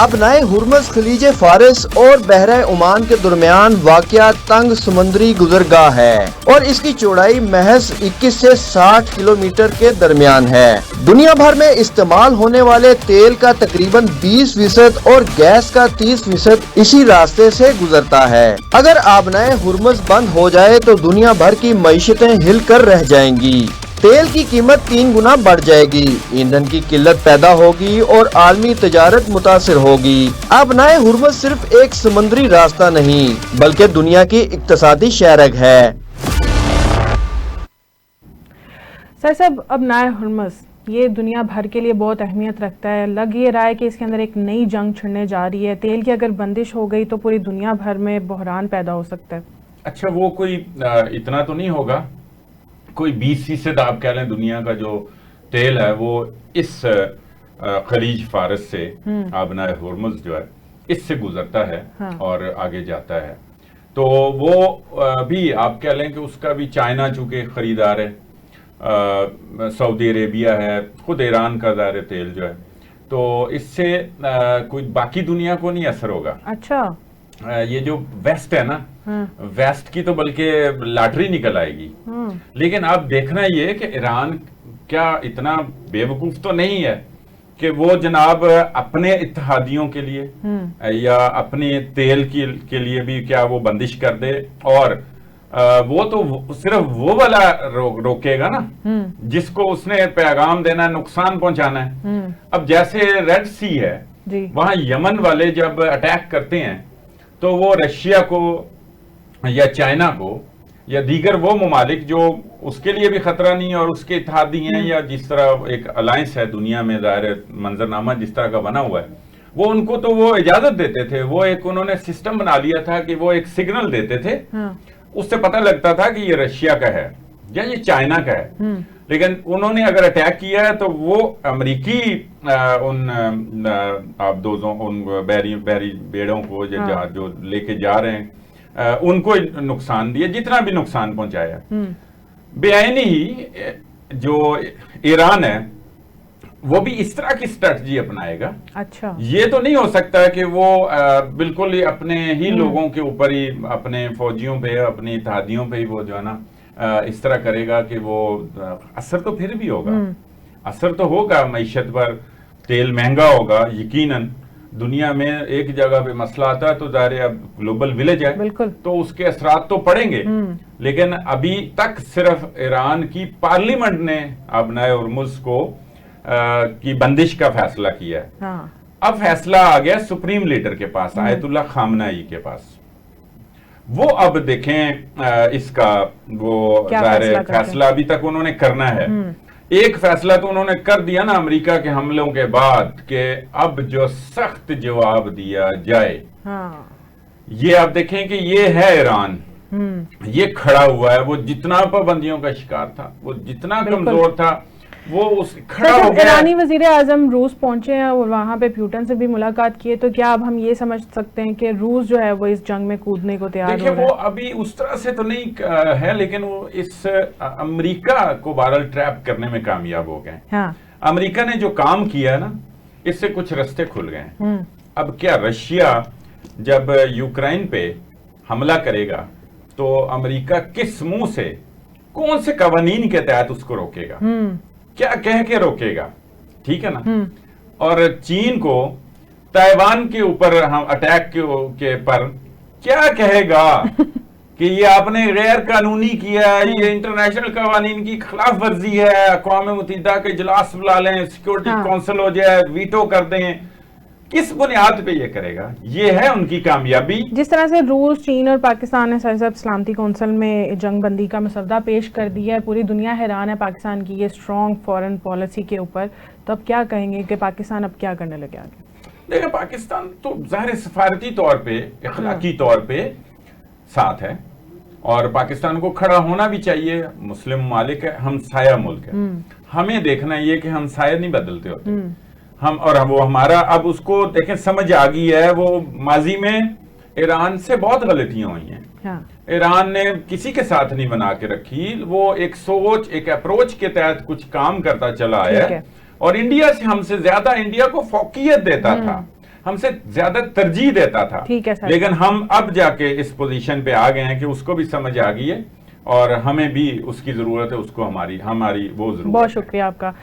आबनाए Hormuz खलीज Faris और बहरा Oman के दरमियान वाक़या तंग समुद्री गुजरगाह है और इसकी चौड़ाई महज 21 से 60 किलोमीटर के दरमियान है। दुनिया भर में इस्तेमाल होने वाले तेल का तकरीबन 20% और गैस का 30% इसी रास्ते से गुजरता है। अगर आबनाए हुर्मुज़ बंद हो जाए तो दुनिया भर की मईशतें हिलकर रह जाएंगी। तेल की कीमत 3 गुना बढ़ जाएगी, ईंधन की किल्लत पैदा होगी और आलमी तजारत मुतासिर होगी। आबनाए हुर्मुज़ सिर्फ एक समुद्री रास्ता नहीं बल्कि दुनिया की इक्तसादी शहरग है। सर साहब, आबनाए हुर्मुज़ ये दुनिया भर के लिए बहुत अहमियत रखता है। लग ये रहा है कि इसके अंदर एक नई जंग छिड़ने जा रही है। तेल की अगर बंदिश हो गई तो पूरी दुनिया भर में बहरान पैदा हो सकता है। अच्छा, वो कोई इतना तो नहीं होगा। कोई 20% आप कह लें दुनिया का जो तेल है वो इस खलीज फारस से आबनाए हुर्मुज़ जो है इससे गुजरता है। हाँ। और आगे जाता है। तो वो भी आप कह लें कि उसका भी चाइना चूंकि खरीदार है, सऊदी अरेबिया है, खुद ईरान का ज़ाहिर तेल जो है, तो इससे कोई बाकी दुनिया को नहीं असर होगा। अच्छा, ये जो वेस्ट है ना, वेस्ट की तो बल्कि लॉटरी निकल आएगी। लेकिन आप देखना ये कि ईरान क्या इतना बेवकूफ तो नहीं है कि वो जनाब अपने इत्तेहादियों के लिए या अपने तेल के लिए भी क्या वो बंदिश कर दे। और वो तो सिर्फ वो वाला रोकेगा ना जिसको उसने पैगाम देना है, नुकसान पहुंचाना है। अब जैसे रेड सी है, वहां यमन वाले जब अटैक करते हैं तो वो रशिया को या चाइना को या दीगर वो ममालिक जो उसके लिए भी खतरा नहीं है और उसके इत्तेहादी हैं, या जिस तरह एक अलायंस है दुनिया में, ज़ाहिर मंजरनामा जिस तरह का बना हुआ है, वो उनको तो वो इजाजत देते थे। वो एक उन्होंने सिस्टम बना लिया था कि वो एक सिग्नल देते थे। उससे पता लगता था कि ये रशिया का है या ये चाइना का है। लेकिन उन्होंने अगर अटैक किया है तो वो अमेरिकी उन बहरी बेड़ों को जो लेके जा रहे हैं उनको नुकसान दिया, जितना भी नुकसान पहुंचाया। बेआईनी ही जो ईरान है वो भी इस तरह की स्ट्रेटजी अपनाएगा। अच्छा, ये तो नहीं हो सकता कि वो बिल्कुल ही अपने ही लोगों के ऊपर ही, अपने फौजियों पे, अपने इत्तेहादियों पे ही वो जो है ना इस तरह करेगा कि वो असर तो फिर भी होगा। असर तो होगा मईशत पर, तेल महंगा होगा यकीनन। दुनिया में एक जगह पे मसला आता है तो ज़ाहिर अब ग्लोबल विलेज है, तो उसके असरात तो पड़ेंगे। लेकिन अभी तक सिर्फ ईरान की पार्लियामेंट ने आबनाए हुर्मुज़ को की बंदिश का फैसला किया है। हाँ। अब फैसला आ गया सुप्रीम लीडर के पास, आयतुल्लाह खामनाई के पास। वो अब देखें इसका वो ज़ाहिर फैसला अभी तक उन्होंने करना है। एक फैसला तो उन्होंने कर दिया ना अमेरिका के हमलों के बाद कि अब जो सख्त जवाब दिया जाए। हाँ। ये आप देखें कि ये है ईरान, ये खड़ा हुआ है। वो जितना पाबंदियों का शिकार था, वो जितना कमजोर था, वो उस खड़ा हो गया। ईरानी वजीर आजम रूस पहुंचे हैं और वहां पे पुतिन से भी मुलाकात की है, तो क्या अब हम ये समझ सकते हैं कि रूस जो है वो इस जंग में कूदने को तैयार हो रहा है? देखिए, वो अभी उस तरह से तो नहीं है, लेकिन वो इस अमेरिका को बहरहाल ट्रैप करने में कामयाब हो गए। हाँ। अमेरिका ने जो काम किया है ना, इससे कुछ रास्ते खुल गए। अब क्या रशिया जब यूक्रेन पे हमला करेगा तो अमेरिका किस मुंह से, कौन से कवानीन के तहत उसको रोकेगा, क्या कह के रोकेगा? ठीक है ना। और चीन को ताइवान के ऊपर हम अटैक के पर क्या कहेगा कि ये आपने गैर कानूनी किया, ये इंटरनेशनल कवानीन की खिलाफ वर्जी है, अक़वाम मुत्तहिदा के इजलास बुला लें, सिक्योरिटी काउंसिल हो जाए, वीटो कर दें। किस बुनियाद पे ये करेगा? ये है उनकी कामयाबी। जिस तरह से रूस, चीन और पाकिस्तान ने सलामती कौंसिल में जंग बंदी का मसौदा पेश कर दिया है, पूरी दुनिया हैरान है पाकिस्तान की ये स्ट्रॉन्ग फॉरेन पॉलिसी के ऊपर। तो अब क्या कहेंगे कि पाकिस्तान अब क्या करने लगे आगे? देखिए, पाकिस्तान तो ज़ाहिर सफारती तौर पे, इखलाकी तौर पे साथ है और पाकिस्तान को खड़ा होना भी चाहिए। मुस्लिम मालिक है, हमसाया मुल्क है। हमें देखना ये कि हमसाया नहीं बदलते होते हम, और वो हमारा अब उसको देखें समझ आ गई है। वो माजी में ईरान से बहुत गलतियां हुई हैं। हाँ। ईरान ने किसी के साथ नहीं बना के रखी, वो एक सोच, एक अप्रोच के तहत कुछ काम करता चला है और इंडिया से, हमसे ज्यादा इंडिया को फौकियत देता था। हमसे ज्यादा तरजीह देता था। ठीक है सर। लेकिन हम अब जाके इस पोजीशन पे आ गए हैं कि उसको भी समझ आ गई है और हमें भी उसकी जरूरत है, उसको हमारी वो जरूरत है। बहुत शुक्रिया आपका।